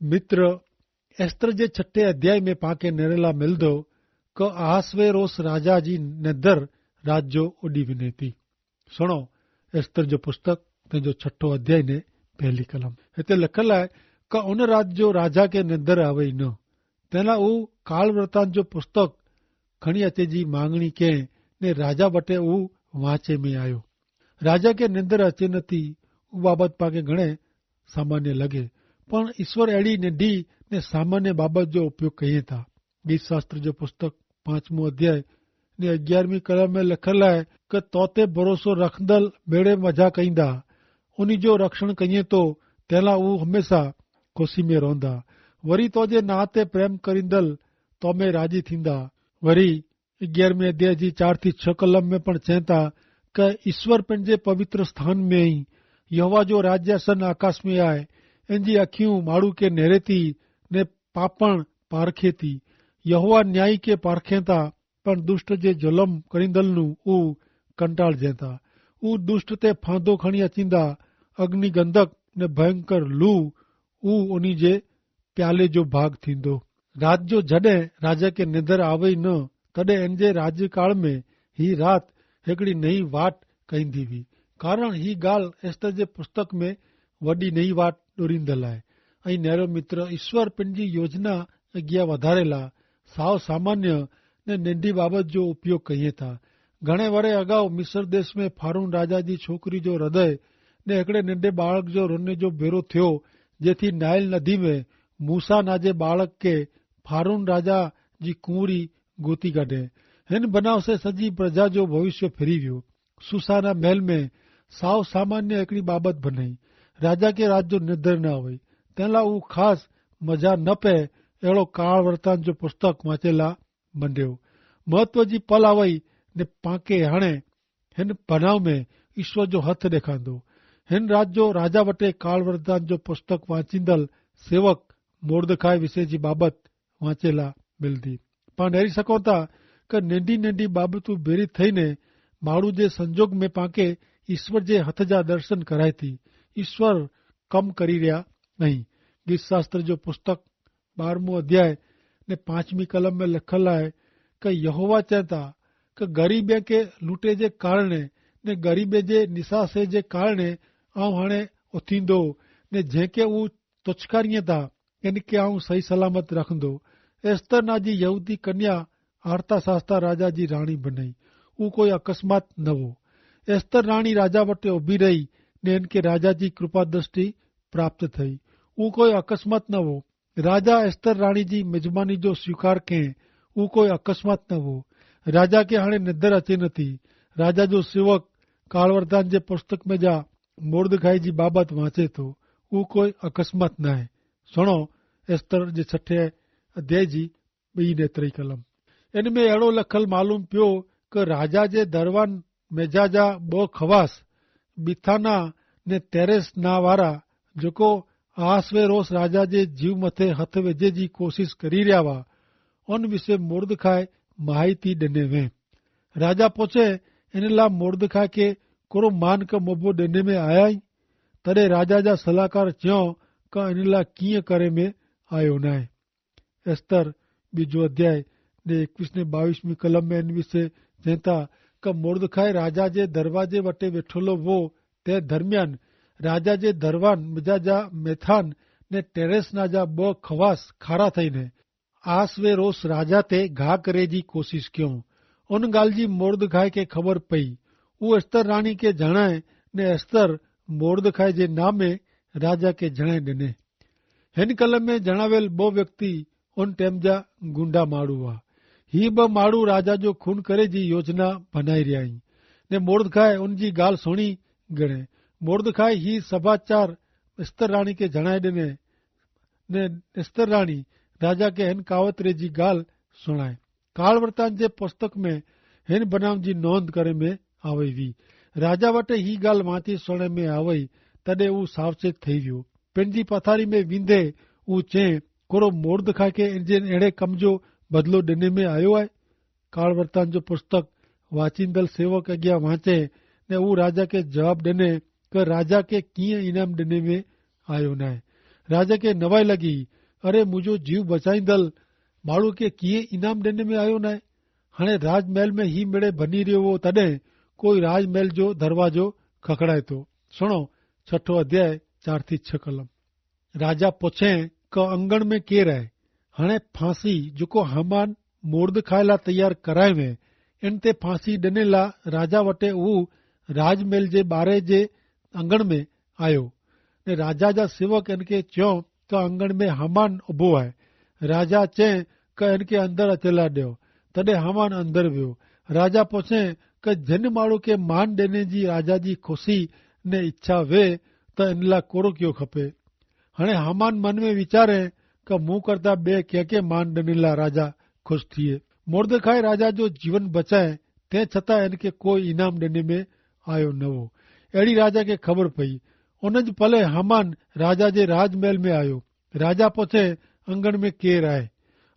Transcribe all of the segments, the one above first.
मित्र एस्तर जे 6 अध्याय में पाके नेरेला मिलदो क आहसवेरोस राजा जी निदर राज्यो उडी वञे थी। सुनो एस्तर जो पुस्तक तंहिंजो 6 अध्याय ने पहली कलम हिते लिखल है क उन राज्य जो राजा के निदर आवे न तेला ऊ काल वृतांत जो पुस्तक खणी अचे जी मांगणी कई ने राजा वटे ऊ वांचे में आयो। राजा के निंदर अचे न थी ऊ बाबत पाके घणे सामान्य लगे पण ईश्वर अड़ी निंढी ने सामान्य बाबत जो उपयोग कहिए था। गीत शास्त्र जो पुस्तक 5मो अध्याय ने 11वीं कलम में लिखल है कि तोते भरोसो रखंदल बेड़े मजा कईंदा उन्हीं जो रक्षण कईए तो तेला ऊ हमेशा खुशी में रहंदा। वरी तोजे नाते प्रेम करींदल तो में राजी थींदा। वरी 11वें अध्याय जी 4 થી 6 कलम में पण चेता कि ईश्वर पंहिंजे पवित्र स्थान में ही यहोवा जो राज्यासन आकाश में आए इंजी अखियूं माण्हू के नेरे थी ने पापण पारखे थी। यहोवा न्यायी के पारखे था पण दुष्ट जे जुलम करींदल नु ऊ कंटाळजे था। ऊ दुष्ट ते फांदो खणी अचींदा अग्नि गंधक ने भयंकर लू ऊ उन्हीं जे प्याले जो भाग थींदो। रात जो जडे राजा के निदर आवे न तडे इनजे राज्यकाल में ही रात हिकड़ी नई वाट कईंदी हुई। कारण ही गाल एस्तर जे पुस्तक में वडी नई वाट डोरींदल है। ऐं नेरो मित्र ईश्वर पंहिंजी योजना अॻियां वधारेला साव सामान्य ने नंढी बाबत जो उपयोग कईए था। घणे वरे अगाऊ मिस्र देश में फारून राजा जी छोकरी जो हृदय ने हिकड़े नंढे बालक जो रुने जो भेरो थियो जेथी नाइल नदी में मूसा नाजे बालक के फारून राजा जी कुंवरी गोती कढे। हिन बनाव से सजी प्रजा जो भविष्य फिरी वियो। सुसाना महल में साव सामान्य हिकड़ी बाबत बनाई राजा के राज जो निदर न हुई तेला ऊ खास मजा न पे अड़ो काल वृतांत जो पुस्तक वाचेला मंडियो। महत्व जी पल आवई ने पाके हाणे हिन बनाव में ईश्वर जो हथ ॾेखारींदो। हिन राज जो राजा वटे काल वृतांत जो पुस्तक वाचींदल सेवक मोर्दखाय विषय जी बाबत वाचेला मिलदी। पाण ॾेरी सघूं था कि नंढी नंढी बाबतूं भेरी थईने माण्हू जे संजोग में पाके ईश्वर जे हथ जा दर्शन कराए थी। ईश्वर कम करी रहिया नहीं। गीत शास्त्र जो पुस्तक 12मो अध्याय ने 5वीं कलम में लिखल है कि यहोवा चेता कि गरीबे के लूटे जे कारणे ने गरीबे जे निसासे जे कारणे आऊं हाणे उथींदो ने जंहिंखे ऊ तुच्छकारीअ था इन के आऊं सही सलामत रखंदो। एस्तर नाजी यहूदी कन्या आर्ता शास्ता राजा जी राणी बनाई। ऊ कोई अकस्मात न हो। एस्तर राणी राजा वटे उभी रही ने इनके राजा जी कृपा दृष्टि प्राप्त थई। ऊ कोई अकस्मात न हो। राजा एस्तर राणी जी मिजमानी जो स्वीकार कयं। ऊ कोई अकस्मात न हो। राजा के हाणे निदर अचे नथी। राजा जो सेवक कालवरदान जे पुस्तक में जा मोर्दखाई जी बाबत वांचे थो। ऊ कोई अकस्मात न आहे। सुनो एस्तर जे 6 अध्याय जी 2 ने 3 कलम। इन में अड़ो लखल मालूम पियो कि राजा जे दरबान मेजा जा 2 खवास बिथाना ने तेरेस ना वारा जेको आहसवेरोस राजा जे जीव मथे हथ विझे जी कोशिश करी रहा हुआ उन विषय मोर्दखाय माहिती ॾिने वे। राजा पूछे इन ला मोर्दखाय के कोरो मान का मोबो ॾिने में आया ई। तॾहिं राजा जा सलाहकार चयो कि इन ला कीअं करे में आयो न आहे। एस्तर 2 अध्याय ने 21 ने 22वीं कलम में इन विषय चेता कि मोर्दखाय राजा जे दरवाजे वटे वेठोलो वो ते दरमियान राजा जे दरबान मिजाजा मेथान ने टेरेस ना जा 2 खवास खारा थईने आहसवेरोस राजा ते घा करे जी कोशिश क्यों। उन गाल जी मोर्दखाय के खबर पई। ऊ एस्तर राणी के जणाए ने एस्तर मोर्दखाय जे नामे राजा के जणाए ॾिने। हिन कलम में जणावेल 2 व्यक्ति उन टाइम जा गुंडा माण्हू हुआ। ही 2 माण्हू राजा जो खून करे जी योजना बनाई रहिया आहिनि ने मोर्दखाय उन जी गाल सुणी गिणे। मोर्दखाय ही समाचार एस्तर राणी के जणाए ॾिने ने एस्तर राणी राजा के हिन कावतरे जी गाल सुणाए। काल वृतांत जे पुस्तक में हिन बनाव जी नोंद करे में आवई हुई। राजा वटे ही गाल वांची सुणे में आवई तॾहिं ऊ सावचेत थी वियो। पंहिंजी पथारी में विंदे ऊ चए कोरो मोर्दखाय के इन जे अहिड़े कम जो बदलो ॾिने में आयो आहे। काल वृतांत जो पुस्तक वाचींदल सेवक अॻियां वांचे ने ऊ राजा के जवाब ॾिने कि राजा के कीअं इनाम ॾिने में आयो न आहे। राजा खे नवाई लगी, अरे मुझो जीव बचाईंदल माण्हू खे कीअं इनाम ॾियण में आयो न आहे। हाणे राजमहल में ही मिड़े बनी रहियो हो, तॾहिं कोई राजमहल जो दरवाजो खखड़ाए थो। सुणो 6 अध्याय 4 થી 6 कलम। राजा पुछे क अंगण में केर आहे। हाणे फांसी जेको हमान मोर्दखाय लाइ तैयार कराए में, इन ते फांसी ॾिने लाइ राजा वटि हू राजमहल जे ॿारे जे अंगण में आयो ने राजा जा सेवक इनखे चयो त अंगण में हमान उभो आहे। राजा चए क इनखे अंदरि अचेला ॾियो। तॾहिं हमान अंदरि वियो। राजा पुछे क जिन माण्हू खे मान ॾियण जी राजा जी ख़ुशी ने इच्छा वे त इन लाइ कोड़ो कयो खपे। हाणे हमान मन में वीचारे क मूं करता ॿिए कंहिंखे मान ॾियण लाइ राजा ख़ुशि थिए। मोर्दखाय राजा जो जीवन बचाए, तंहिं छतां इनखे कोई इनाम ॾियण में आयो न हो। अहिड़ी राजा खे ख़बर पई। उन जे पले हमान राजा जे राजमहल में आयो। राजा पुछे अंगण में केरु आहे।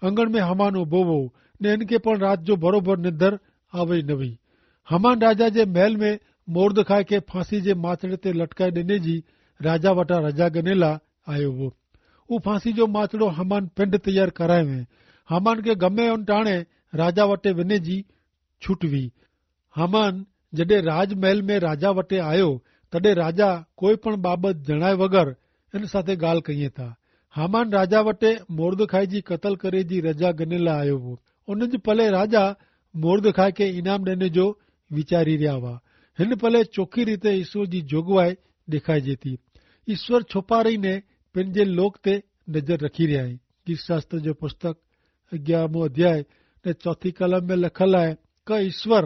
अंगण में हमान उभो हो ने इनखे पण रात जो बरोबर निंदर आवे न हुई। हमान राजा जे महल में मोर्दखाय खे फांसी जे माचड़े ते लटकाए ॾिने जी राजा वटां रजा ॻणे लाइ आयो हो। हू फांसी जो माचड़ो हमान पिंड तैयार कराए में। हमान खे गमे उन टाणे राजा वटि वञे जी छूट हुई। हमान जॾहिं राजमहल में राजा वटि आयो, तॾहिं राजा कोई पण बाबति जणाए वग़ैरह इन सां ते ॻाल्हि कईं था। हमान राजा वटि मोर्दखाय जी क़तल करे जी रजा ॻणे लाइ आयो हो। उन जे पले राजा मोर्दखाय खे इनाम ॾियण जो वीचारी रहिया हुआ। हिन पले चोखी रीते ईश्वर जी जोगवाई ॾेखारिजे थी। ईश्वर छुपारे ने पंहिंजे लोक ते नज़र रखी रहिया आहिनि। गीत शास्त्र जो पुस्तक 11 अध्याय ने 4 कलम में लिखल आहे क ईश्वर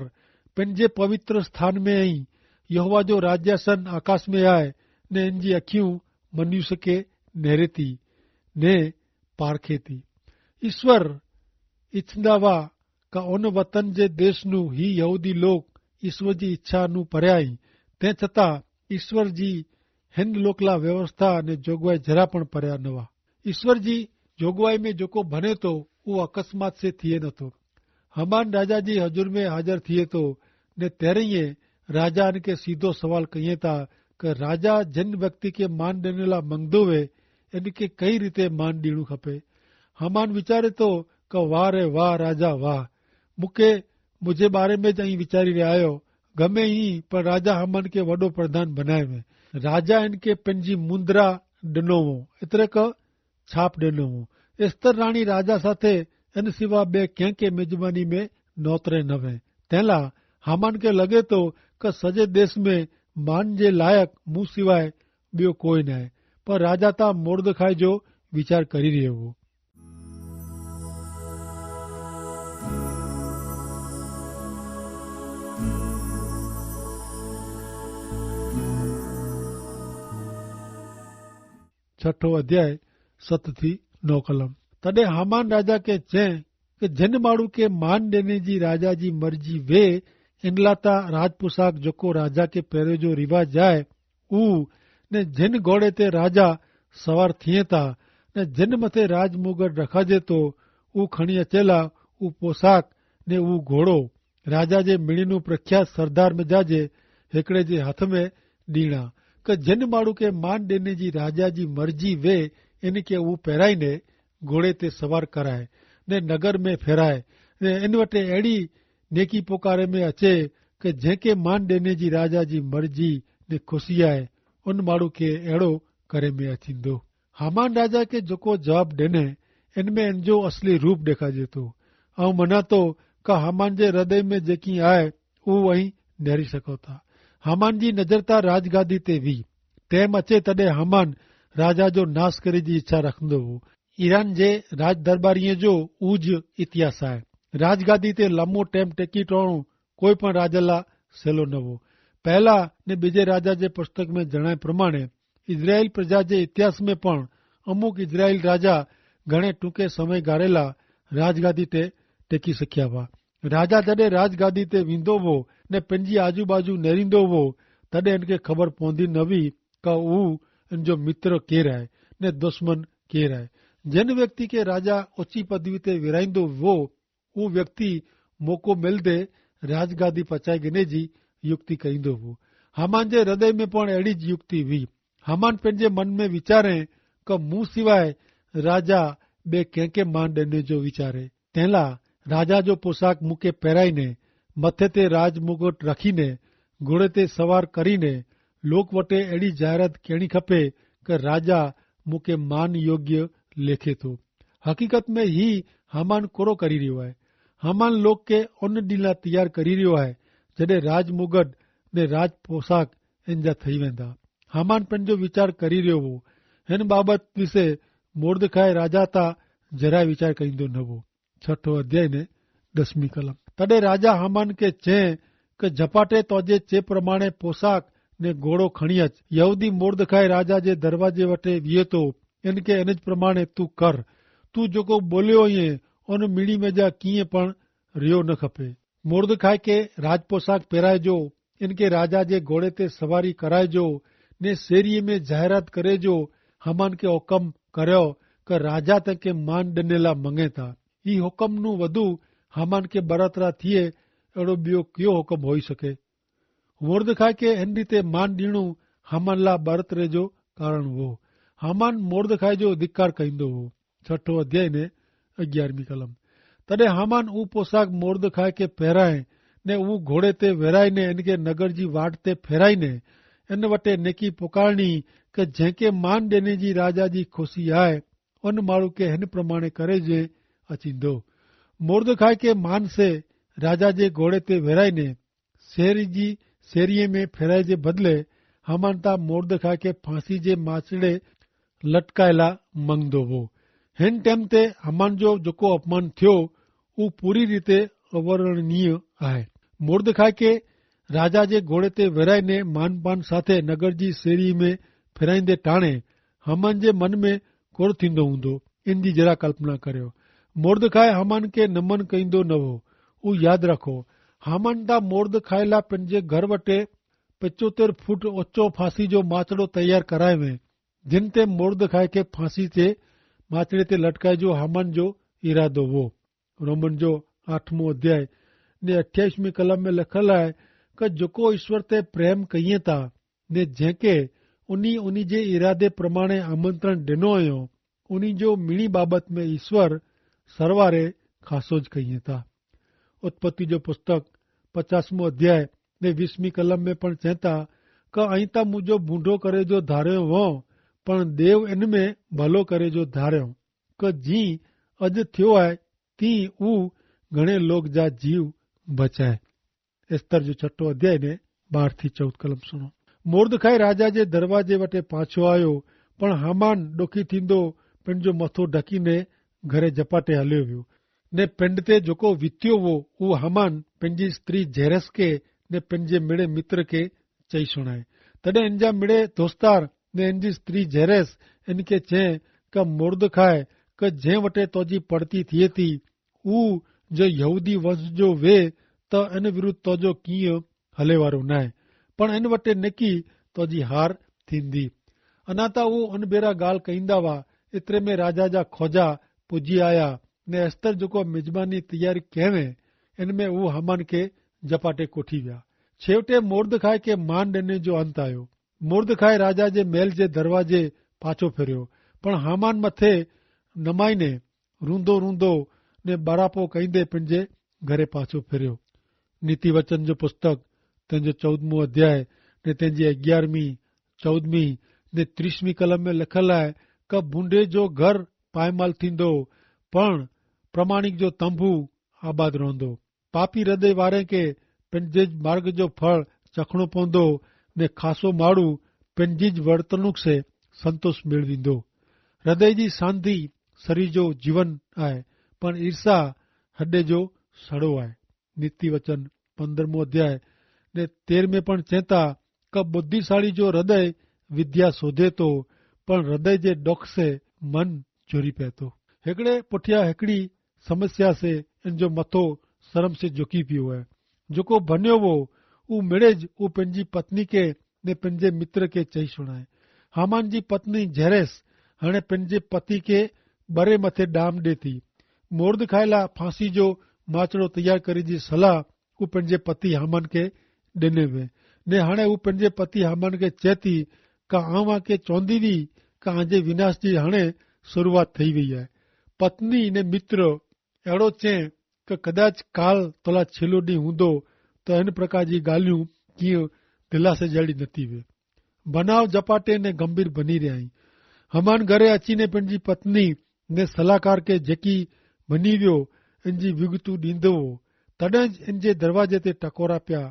पंहिंजे पवित्र स्थान में ऐं यहोवा जो राज्यासन आकाश में आहे ने इन जी अखियूं मनुष्य खे नेरे थी ने पारखे थी। ईश्वर इच्छंदा हुआ का उन वतन जे देश नू ही यहूदी लोग ईश्वर जी इच्छा नू परिया आहिनि। तंहिं छतां ईश्वर जी हिन लोकला व्यवस्था ने जोगवाई जरा पण परिया न हुआ। ईश्वर जी जोगवाई में जेको बने थो उहो अकस्मात से थिए नथो। हमान राजा जी हजूर में हाज़िर थिए थो ने तेरहीं राजा इनखे सीधो सवाल कईं था कि राजा जिन व्यक्ति खे मान ॾियण लाइ मंगदो वे, इनखे कई रीते मान ॾियणो खपे। हमान वीचारे थो क वाह रे वाह राजा वाह, मूंखे मुंहिंजे बारे में चई वीचारी रहिया आहियो। गमे ई पर राजा हमान खे वॾो प्रधान बनाए में। राजा इनखे पंहिंजी मुंद्रा ॾिनो हो, एतिरे क छाप ॾिनो हो। एस्तर राणी राजा साथे इन सिवा ॿिए कंहिंखे मिजमानी में नौतरे न वे। तंहिं लाइ हमान खे लॻे थो क सॼे देश में मान जे लाइक़ मूं सिवाय ॿियो कोई न आहे। पर राजा त मोर्दखाय जो वीचार करी रहियो हो। छठो अध्याय 7 થી 9 कलम। तॾहिं हमान राजा खे चए कि जिन माण्हू खे मान ॾियण जी राजा जी मर्जी वे, इन लाइ त राज पोशाक जेको राजा खे पहिरियों जो रिवाज आहे उहो ने जिन घोड़े ते राजा सवार थिए था ने जिन मथे राज मुगट रखाजे थो उहो खणी अचेला उहो पोशाक ने उहो घोड़ो राजा जे मिणीनू प्रख्यात सरदार मिजाजे हिकिड़े जे हथ में ॾीणा कि जिन माण्हू खे मान ॾियण जी राजा जी मर्जी वे, इनखे उहो पहिराईंदे घोड़े ते सवार कराए ने नगर में फेराए ने इन वटि अहिड़ी नेकी पोकारे में अचे कि जंहिंखे मान ॾियण जी राजा जी मर्जी ने ख़ुशी आहे उन माण्हू खे अहिड़ो करे में अचींदो। हमान राजा खे जेको जवाबु ॾिने इन में इन जो असली रूप ॾेखारिजे थो। ऐं मञा थो का हमान जे हृदय में जेकी आहे उहो ऐं निहारी सघो था। हमान जी नज़र त राजगादी ते हुई। टाइम अचे तॾहिं हमान राजा जो नाश करे जी इच्छा रखंदो हो। ईरान जे राज दरबारीअ जो ऊज इतिहास आहे। राजगादी ते लंबो टाइम टेकी टोणो कोई पण राजा लाइ सवलो न हो। पहला ने ॿिजे राजा जे पुस्तक में जणाए प्रमाणे इज़राइल प्रजा जे इतिहास में पण अमुक इज़राइल राजा घणे टूंके समय गारे लाइ राजगादी ते टेकी सघिया हुआ। राजा जॾहिं राजगादी ते वेंदो हो ने पंहिंजी आजू बाजू नेरींदो हो, तॾहिं इनखे ख़बर पवंदी न हुई का हू इन जो मित्र केरु आहे ने दुश्मन केरु आहे। जिन व्यक्ति खे राजा ऊची पदवी ते विराईंदो हो, उहो व्यक्ति मौक़ो मिलंदे राजगादी पचाए गिने जी युक्ति कईंदो हो। हमान जे हृदय में पण अहिड़ी युक्ति हुई। हमान पंहिंजे मन में वीचारे કે मूं सिवाय राजा बे कंहिंखे मान ॾिने जो वीचारे। तंहिंला राजा जो पोशाक मूंखे पहिराईने, मथे ते राज मुकुट रखीने, घोड़े ते सवार करीने लोक वटे अहिड़ी जाहिरात कहिड़ी खपे कि राजा मूंखे मान योग्य लेखे थो। हक़ीक़त में ही हामान कोड़ो करी रहियो आहे। हामान लोक खे उन ॾींहुं लाइ तयार करी रहियो आहे जॾहिं राज मुगट ने राज पोशाक इन जा ठही वेंदा। हामान पंहिंजो वीचार करी रहियो हो। हिन बाबति विषे मोर्दखाए राजा तां जरा वीचार कईंदो न हो। 6 अध्याय ने 10वीं कलम। तॾहिं राजा हामान खे चए कि झपाटे तोजे चे प्रमाणे पोशाक ने घोड़ो खणी अच। यहूदी मोर्दखाए राजा जे दरवाजे वटे बीहे थो, इनखे इन प्रमाणे तूं कर। तूं जेको बोलियो आहीं उन मीड़ी में जा कीअं पण रियो न खपे। मोर्दखाए खे राज पोशाक पहिराइजो, इनके राजा जे घोड़े ते सवारी कराइजो ने शेरीअ में जाहिरात करेजो। हामान खे हुकम करियो कि राजा तंहिंखे मान ॾिने लाइ मङे था। ही हुकम नूं वधू हामान खे बरातरा थिए अहिड़ो ॿियो कयो हुकम होई सघे। मोर्दखाए खे हिन रीते मान ॾियणो हामान लाइ बरातरे जो कारण हो। हामान मोर्दखाए जो धिक्कार कईंदो हो। 6 अध्याय ने 11वीं कलम। तॾहिं हामान उहो पोशाक मोर्दखाए खे पहिराए ने उहो घोड़े ते विराईने इनखे नगर जी वाट ते फेराईने इन वटे नेकी पुकारणी कि जंहिंखे मान ॾियण जी राजा जी खुशी आहे उन माण्हू खे हिन प्रमाणे करे जे अचींदो। मोर्दखाए खे मान से राजा जे घोड़े ते विराईने शेरीअ में फेराए जे बदिले हामान तां मोर्दखाए खे फांसी जे माचड़े लटकाए लाइ मंगदो हो। हिन टाइम ते हामान जो जेको अपमान थियो उहो पूरी रीते अवर्णनीय आहे। मोर्दखाए खे राजा जे घोड़े ते विराईने मानपान साथे नगर जी शेरी में फिराईंदे टाणे हामान जे मन में कोड़ थींदो हूंदो। इन जी जरा कल्पना करियो। मोर्दखाए हामान खे नमन कईंदो न हो। उहो यादि रखो, हामान तां मोर्दखाए लाइ पंहिंजे घर वटे 75 फुट ऊचो फांसी जो माचड़ो तयार कराए वे, जिन ते मोर्दखाए खे फांसी ते माचड़े ते लटकाए जो हामान जो इरादो हो। रोमन जो 8वां अध्याय ने 28वीं कलम में लिखल आहे कि जेको ईश्वर ते प्रेम कईं था ने जंहिंखे उन्ही जे इरादे प्रमाणे आमंत्रण ॾिनो हुयो उन्ही जो मीणी बाबति में ईश्वर सरवारे खासोज कईं था। उत्पत्ति जो पुस्तक 50वां अध्याय ने 20वीं कलम में पण चए था कि ऐं त मुंहिंजो बूंढो करे जो धारियो हो, पण देव इन में भलो करे जो धारियो कि जीअं अॼु थियो आहे तीअं हू घणे लोग जा जीव बचाए। एस्तर जो 6 अध्याय ने 12 थी 14 कलम सुनो। मोर्दखाए राजा जे दरवाजे वटे पाछो आयो, पण हामान ॾुखी थींदो पंहिंजो मथो ढकीने घरे झपाटे हलियो वियो ने पिंड ते जेको वितियो हो उहो हामान पंहिंजी स्त्री जेरस खे ने पंहिंजे मिड़े मित्र खे चई सुणाए। तॾहिं इन जा मिड़े दोस्तार ने इन जी स्त्री जेरस इनखे चए कि मोर्दखाए कि जंहिं वटे तोजी पड़ती थिए थी उहो जो यहूदी वंश जो वे त इन विरुद्ध तोजो कीअं हले वारो न आहे, पण इन वटे निकी तोजी हार थींदी। अञा त उहो उन भेरा ॻाल्हि कईंदा हुआ, एतिरे में राजा जा खोजा पुॼी आया ने एस्तर जेको मिज़बानी तयारी कयवे इन में उहो हामान खे झपाटे कोठी विया। छेवटे मोर्दखाए खे मान ॾिने जो अंत आयो। मोर्दखाए राजा जे महल जे दरवाजे पाछो फिरियो, पण हामान मथे नमाईने रूंदो रूंदो ने बारापो कईंदे पंहिंजे घरे पाछो फिरियो। नीति वचन जो पुस्तक तंहिंजो 14वां अध्याय ने तंहिंजी 11वीं 14वीं ने 30वीं कलम में लिखल आहे कि बूंडे जो घर पायमाल थींदो, पण प्रमाणिक जो तंबू आबाद रहंदो। पापी हृदय वारे खे पंहिंजे मार्ग जो फल चखणो पवंदो ने खासो माण्हू पंहिंजी वर्तणूक से संतोष मेळवींदो। हृदय जी शांति शरीर जो जीवन आहे, पण ईर्षा हॾे जो सड़ो आहे। नीति वचन 15वां अध्याय ने 13 में पण चए था कि बुद्धिशाली जो हृदय विद्या शोधे थो, पण हृदय जे डुख से मन चोरी पए थो। हिकिड़े पुठियां हिकिड़ी समस्या से इन जो मथो शर्म से झुकी पियो आहे। जेको बनियो हो उहो मिड़ेज उहो पंहिंजी पत्नी खे ने पंहिंजे मित्र खे चई सुणाए। हामान जी पत्नी जेरेस हाणे पंहिंजे पति खे बरे मथे डाम ॾे थी। मोर्दखाए लाइ फांसी जो माचड़ो तयार करे जी सलाह उहो पंहिंजे पति हामान खे ॾिने वे ने हाणे हू पंहिंजे पति हामान खे चए थी कि आवां खे चवंदी हुई કે આજે વિનાશ जी हाणे शुरूआत थी वई है। पत्नी ने मित्र अहिड़ो चए कि कदाच काल तोला छेल्लो ॾींहुं हूंदो त हिन प्रकार जी ॻाल्हियूं कीअं दिलासे जहिड़ी न थी वे। बनाव जपाटे ने गंभीर बनी रहिया। हमान घरे अचीने पंहिंजी पत्नी ने सलाहकार के जेकी बनी वियो इन जी विगतूं ॾींदो हो, तॾहिं इन जे दरवाजे ते टकोरा पिया।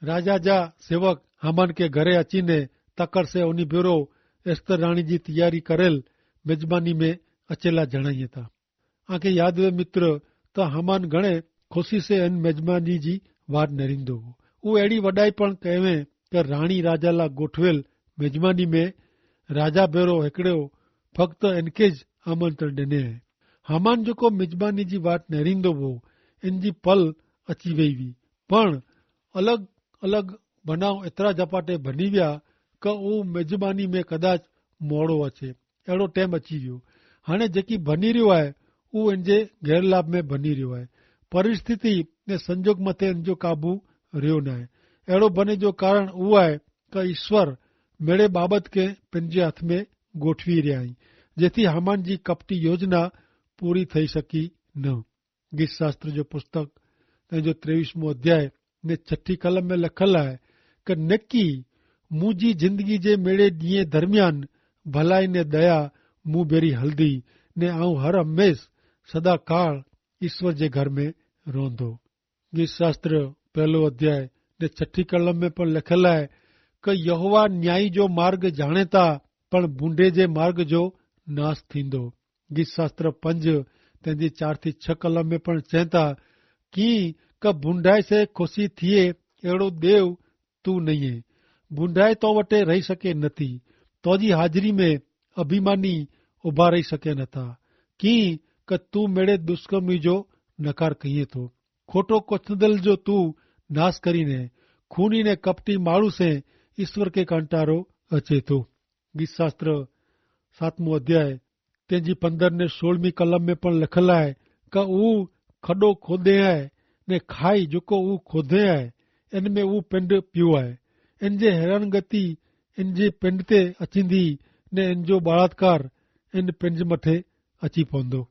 राजा जा सेवक हमान के घरे अचीने तकड़ से उन भेरो एस्तर राणी जी तैयारी करेल मेजबानी में अचेला जणाइए था। आंखे याद हुए मित्र त हमान घणे खुशी से इन मेजबानी जी वाट नरींदो हो। वो अहिड़ी वॾाई पण कयवे कि राणी राजा ला गोठवेल मेजबानी में राजा भेरो हिकिड़ो फक्त इनके ज आमंत्रण ॾिने। हमान जेको मेजबानी जी वाट नरींदो हो इन जी पल अची वई हुई, पण अलॻि अलॻि बनाव एतिरा झपाटे बनी विया कि उहो मेजबानी में कदाच मोड़ो अचे, अहिड़ो टाइम अची वियो। हाणे जेकी बनी रहियो आहे उहो इन जे गैरलाभ में बनी रहियो आहे। परिस्थिति ने संजोग मथे इन जो काबू रहियो न आहे। अहिड़ो बने जो कारण उहो आहे कि ईश्वर मेड़े बाबति खे पंहिंजे हथ में गोठवी रहिया आहिनि, जेथी हमान जी कपटी योजना पूरी थी सकी न। गीत शास्त्र जो पुस्तक तंहिंजो 23 अध्याय ने 6 कलम में लिखल आहे कि नेकी मुंहिंजी जिंदगी जे मेड़े ॾींहं दरमियान भलाई ने दया मूं बेरी हल्दी ने आऊं हर हमेश सदा काल ईश्वर जे घर में रहंदो। गीत शास्त्र 1 अध्याय ने 6 कलम में पण लिखल आहे कि यहोवा न्यायी जो मार्ग जाणे था, पण बूंडे जे मार्ग जो नाश थींदो। गीत शास्त्र 5 तंहिंजी 4 થી 6 कलम में पण चए था कि बूंडाई से खुशी थिए अहिड़ो देव तू नहीं है। बूंडाई तो वटे रही सके नथी, तोजी हाजिरी में अभिमानी उभा रही सके नथा। की क तू मेड़े दुष्कर्मी जो नकार कहिए थो, खोटो कोथदल जो तू नाश करीने खूनी ने कपटी माण्हू से ईश्वर के कंटारो अचे थो। गीत शास्त्र 7 अध्याय तंहिंजी 15 ने 16 कलम में पण लिखल आहे कि ऊ खॾो खोदे आहे ने खाई जेको ऊ खोदे आहे इन में ऊ पिंड पियो आहे। इन जे हैरानगति इन जे पिंड ते अचींदी ने इन जो बलात्कार इन पिंड मथे अची पवंदो।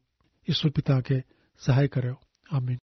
ईश्वर पिता खे सहाय करियो। आमीन।